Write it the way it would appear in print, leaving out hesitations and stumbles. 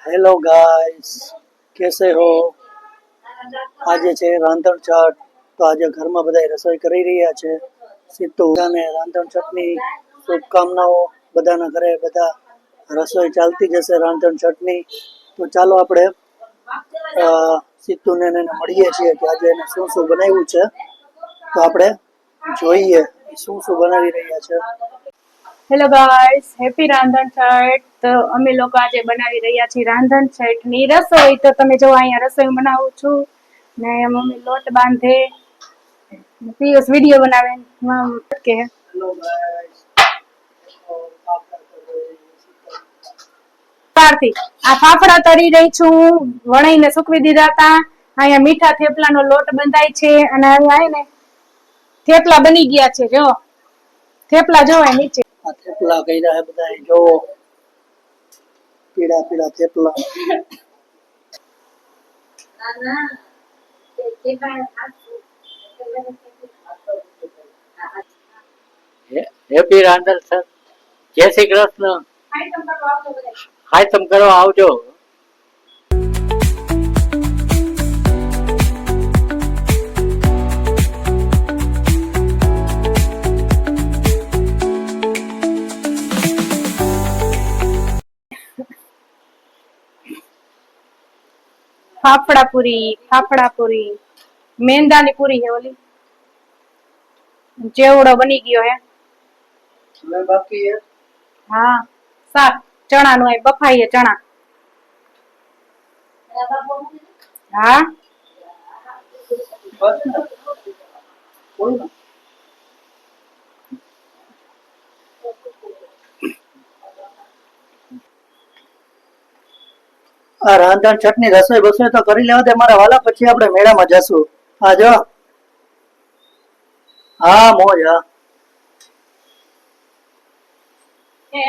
Hello guys, कैसे हो? આજે છે રાંધણ છઠ. તો આજે ઘરમાં બધા રસોઈ કરી રહ્યા છે. સીધું બધાને રાંધણ છઠની શુભકામનાઓ. બધાના ઘરે બધા રસોઈ ચાલતી જશે રાંધણ છઠની. તો ચાલો આપણે સીતુને એને મળીએ છીએ કે આજે એને શું શું બનાવ્યું છે. તો આપણે જોઈએ શું શું બનાવી રહ્યા છે. હેલો ગાઈસ, હેપી રાંધણ છઠ. તો અમે લોકો આજે બનાવી રહ્યા છીએ રાંધણ છઠ ની રસોઈ. તો તમે જો અહીંયા રસોઈ બનાવું છું ને મમ્મી લોટ બાંધે, પિયુષ વિડીયો બનાવે કે હેલો ગાઈસ, પારથી આ ફાફડા તરી રહી છું. વણાઈને સૂકવી દીધા હતા. અહીંયા મીઠા થેપલાનો લોટ બંધાય છે અને અહીંયા ને થેપલા બની ગયા છે. જો થેપલા જોવાય નીચે. આ થેપલા કર્યા છે બધા જો, પીળા પીળા થેપલા. હેપી રાંધણ છઠ. જય શ્રી કૃષ્ણ. હાયતમ કરવા આવજો. ફાફડા પૂરી મેંદાની પૂરી છે ઓલી. ચેવડો બની ગયો હે. હવે બાકી છે હા, શાક ચણા નું બફાઈએ ચણા. હા બસ ને, બોલ ને. આ રાંધણ છઠની રસોઈ બસોઈ તો કરી લેવા દે મારા વાલા, પછી આપણે મેળામાં જશું. હા જો, હા મોજ. હા એ